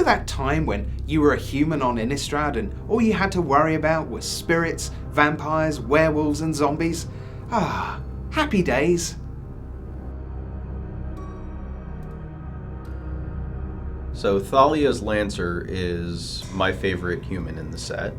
Remember that time when you were a human on Innistrad and all you had to worry about was spirits, vampires, werewolves and zombies? Ah, happy days. So Thalia's Lancer is my favorite human in the set.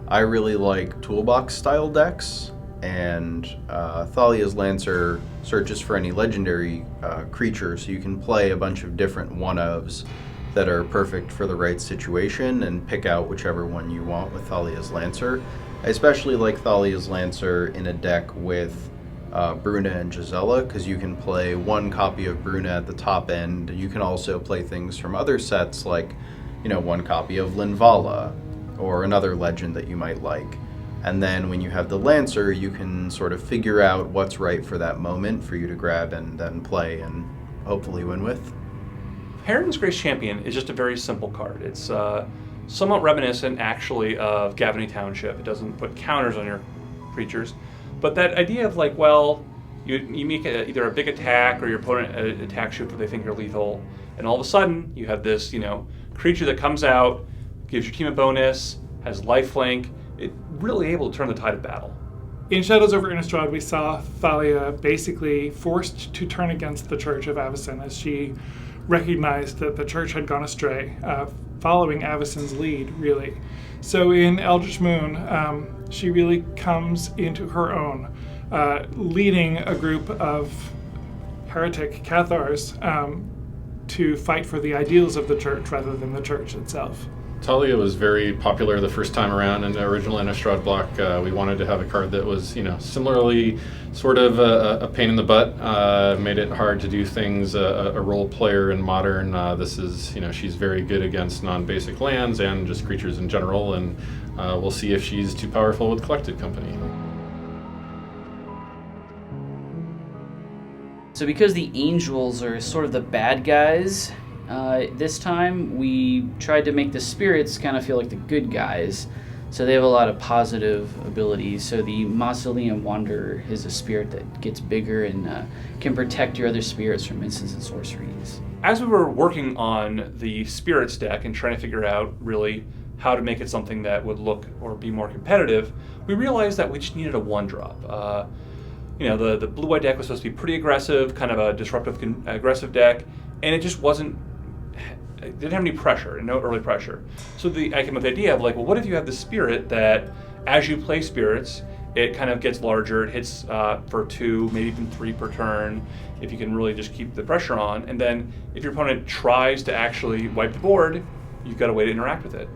I really like toolbox style decks, and Thalia's Lancer searches for any legendary creature, so you can play a bunch of different one-ofs that are perfect for the right situation and pick out whichever one you want with Thalia's Lancer. I especially like Thalia's Lancer in a deck with Bruna and Gisela, because you can play one copy of Bruna at the top end. You can also play things from other sets like, one copy of Linvala or another legend that you might like. And then when you have the Lancer, you can sort of figure out what's right for that moment for you to grab and then play and hopefully win with. Harridan's Grace Champion is just a very simple card. It's somewhat reminiscent, actually, of Gavany Township. It doesn't put counters on your creatures. But that idea of you make either a big attack or your opponent attacks you if they think you're lethal, and all of a sudden you have this, creature that comes out, gives your team a bonus, has lifelink. It's really able to turn the tide of battle. In Shadows over Innistrad, we saw Thalia basically forced to turn against the Church of Avacyn as she recognized that the Church had gone astray, following Avacyn's lead, really. So in Eldritch Moon, she really comes into her own, leading a group of heretic Cathars to fight for the ideals of the Church rather than the Church itself. Talia was very popular the first time around in the original Innistrad block. We wanted to have a card that was, similarly sort of a pain in the butt, made it hard to do things, a role player in Modern. This is, she's very good against non-basic lands and just creatures in general, and we'll see if she's too powerful with Collected Company. So because the Angels are sort of the bad guys, this time we tried to make the spirits kind of feel like the good guys, so they have a lot of positive abilities. So the Mausoleum Wanderer is a spirit that gets bigger and can protect your other spirits from instants and sorceries. As we were working on the spirits deck and trying to figure out really how to make it something that would look or be more competitive, we realized that we just needed a 1-drop. The blue-white deck was supposed to be pretty aggressive, kind of a disruptive aggressive deck, and it just wasn't. It didn't have any pressure, no early pressure. So I came up with the idea of what if you have the spirit that, as you play spirits, it kind of gets larger, it hits for 2, maybe even 3 per turn, if you can really just keep the pressure on, and then if your opponent tries to actually wipe the board, you've got a way to interact with it.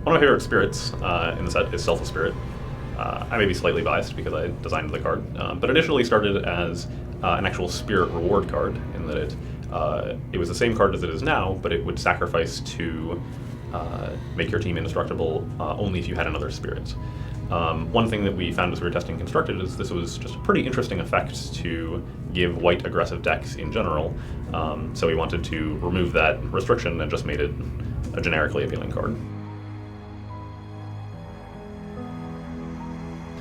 One of my favorite spirits in the set is Selfless Spirit. I may be slightly biased because I designed the card, but initially started as an actual spirit reward card in that it was the same card as it is now, but it would sacrifice to make your team indestructible only if you had another spirit. One thing that we found as we were testing Constructed is this was just a pretty interesting effect to give white aggressive decks in general, so we wanted to remove that restriction and just made it a generically appealing card.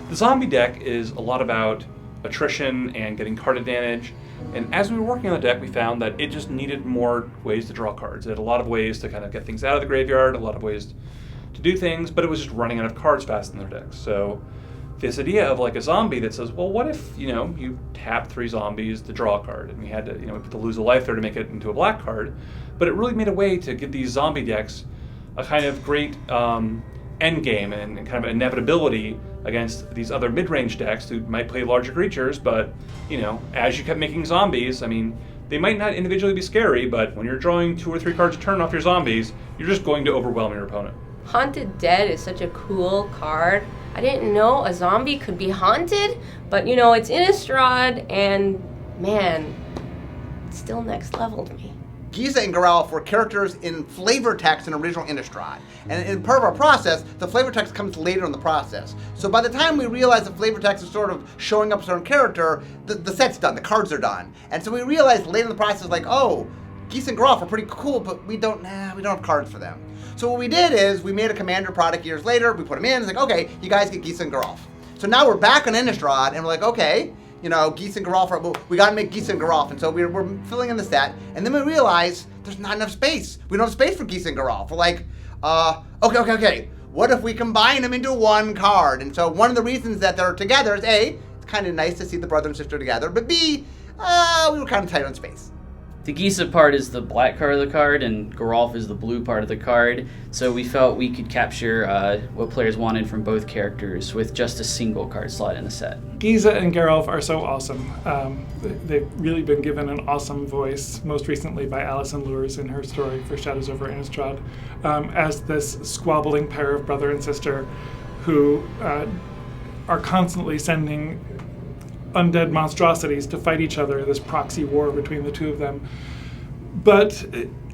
The zombie deck is a lot about attrition and getting card advantage, and as we were working on the deck, we found that it just needed more ways to draw cards. It had a lot of ways to kind of get things out of the graveyard, a lot of ways to do things, but it was just running out of cards fast in their decks. So this idea of a zombie that says, well, what if, you tap 3 zombies to draw a card, and we had to, we put the lose a life there to make it into a black card, but it really made a way to give these zombie decks a kind of great end game and kind of inevitability against these other mid-range decks who might play larger creatures, but, as you kept making zombies, they might not individually be scary, but when you're drawing 2 or 3 cards a turn off your zombies, you're just going to overwhelm your opponent. Haunted Dead is such a cool card. I didn't know a zombie could be haunted, but it's Innistrad, and man, it's still next level to me. Giza and Geralf were characters in flavor text in original Innistrad. And in part of our process, the flavor text comes later in the process. So by the time we realize the flavor text is sort of showing up a certain character, the set's done, the cards are done. And so we realized later in the process, Giza and Geralf are pretty cool, but we don't have cards for them. So what we did is we made a commander product years later, we put them in, it's okay, you guys get Giza and Geralf. So now we're back on Innistrad, and we're okay, Geese and Geralf we got to make Geese and Geralf, and so we're filling in the set, and then we realize there's not enough space. We don't have space for Geese and Geralf. We're like, okay. What if we combine them into one card? And so one of the reasons that they're together is A, it's kind of nice to see the brother and sister together, but B, we were kind of tight on space. The Gisa part is the black part of the card, and Geralf is the blue part of the card. So we felt we could capture what players wanted from both characters with just a single card slot in the set. Giza and Geralf are so awesome. They've really been given an awesome voice, most recently by Alison Lures in her story for Shadows over Innistrad, as this squabbling pair of brother and sister who are constantly sending undead monstrosities to fight each other, this proxy war between the two of them. But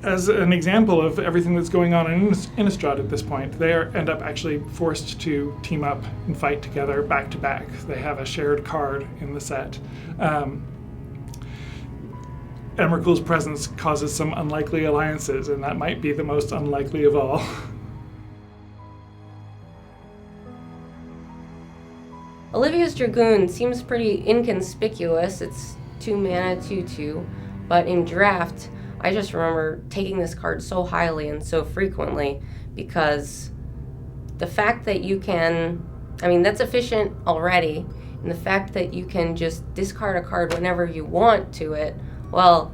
as an example of everything that's going on in Innistrad at this point, they end up actually forced to team up and fight together back to back. They have a shared card in the set. Emrakul's presence causes some unlikely alliances, and that might be the most unlikely of all. Olivia's Dragoon seems pretty inconspicuous. It's 2 mana, 2/2, but in draft, I just remember taking this card so highly and so frequently because the fact that you can, that's efficient already, and the fact that you can just discard a card whenever you want to it, well,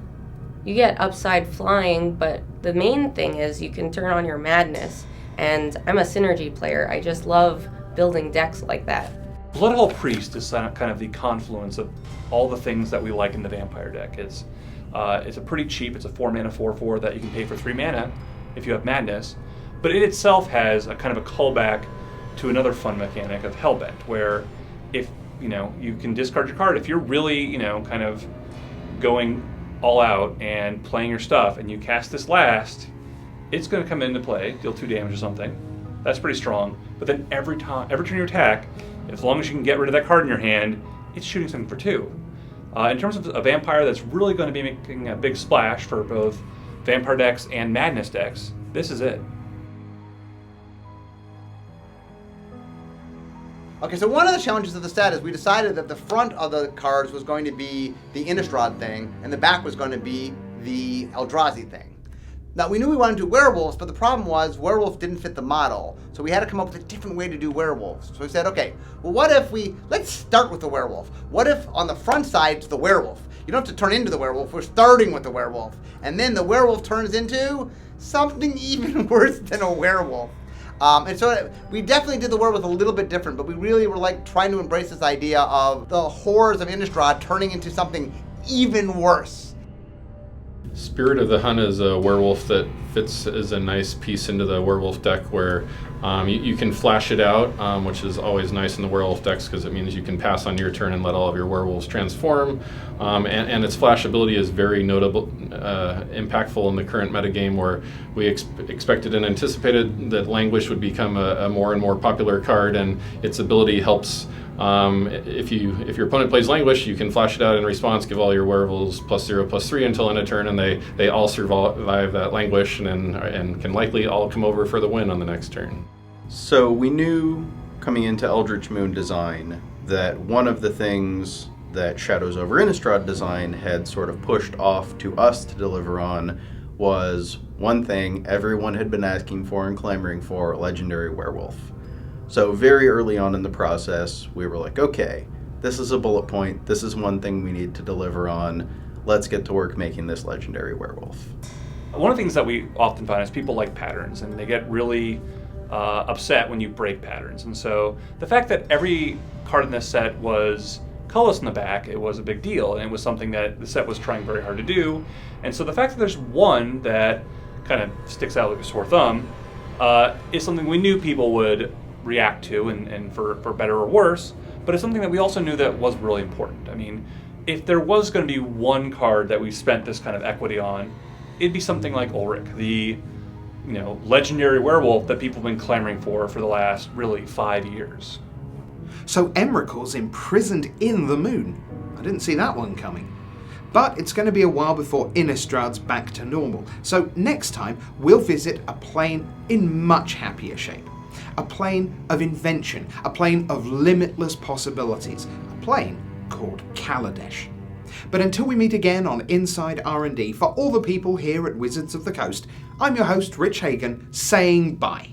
you get upside flying, but the main thing is you can turn on your madness, and I'm a synergy player. I just love building decks like that. Bloodhall Priest is kind of the confluence of all the things that we like in the vampire deck. It's a pretty cheap, it's a 4 mana 4/4 that you can pay for 3 mana if you have Madness, but it itself has a kind of a callback to another fun mechanic of Hellbent, where if you can discard your card, if you're really kind of going all out and playing your stuff and you cast this last, it's going to come into play, deal 2 damage or something. That's pretty strong, but then every turn you attack, as long as you can get rid of that card in your hand, it's shooting something for 2. In terms of a vampire that's really going to be making a big splash for both vampire decks and madness decks, this is it. Okay, so one of the challenges of the set is we decided that the front of the cards was going to be the Innistrad thing, and the back was going to be the Eldrazi thing. Now, we knew we wanted to do werewolves, but the problem was werewolf didn't fit the model. So we had to come up with a different way to do werewolves. So we said, okay, well, what if let's start with the werewolf. What if on the front side it's the werewolf? You don't have to turn into the werewolf. We're starting with the werewolf. And then the werewolf turns into something even worse than a werewolf. And so we definitely did the werewolf a little bit different, but we really were trying to embrace this idea of the horrors of Innistrad turning into something even worse. Spirit of the Hun is a werewolf that fits as a nice piece into the werewolf deck where you can flash it out, which is always nice in the werewolf decks because it means you can pass on your turn and let all of your werewolves transform. And its flash ability is very notable, impactful in the current metagame where we expected and anticipated that Languish would become a more and more popular card, and its ability helps. If your opponent plays Languish, you can flash it out in response, give all your werewolves +0/+3 until end of turn, and they all survive that Languish and can likely all come over for the win on the next turn. So we knew coming into Eldritch Moon design that one of the things that Shadows over Innistrad design had sort of pushed off to us to deliver on was one thing everyone had been asking for and clamoring for: Legendary Werewolf. So very early on in the process, we were like, okay, this is a bullet point. This is one thing we need to deliver on. Let's get to work making this Legendary Werewolf. One of the things that we often find is people like patterns, and they get really upset when you break patterns. And so the fact that every card in this set was colorless in the back, it was a big deal, and it was something that the set was trying very hard to do. And so the fact that there's one that kind of sticks out like a sore thumb is something we knew people would react to, and for better or worse, but it's something that we also knew that was really important. I mean, if there was going to be one card that we spent this kind of equity on, it'd be something like Ulrich, the legendary werewolf that people have been clamoring for the last really 5 years. So Emrakul's imprisoned in the moon. I didn't see that one coming. But it's going to be a while before Innistrad's back to normal. So next time we'll visit a plane in much happier shape. A plane of invention, a plane of limitless possibilities, a plane called Kaladesh. But until we meet again on Inside R&D, for all the people here at Wizards of the Coast, I'm your host, Rich Hagan, saying bye.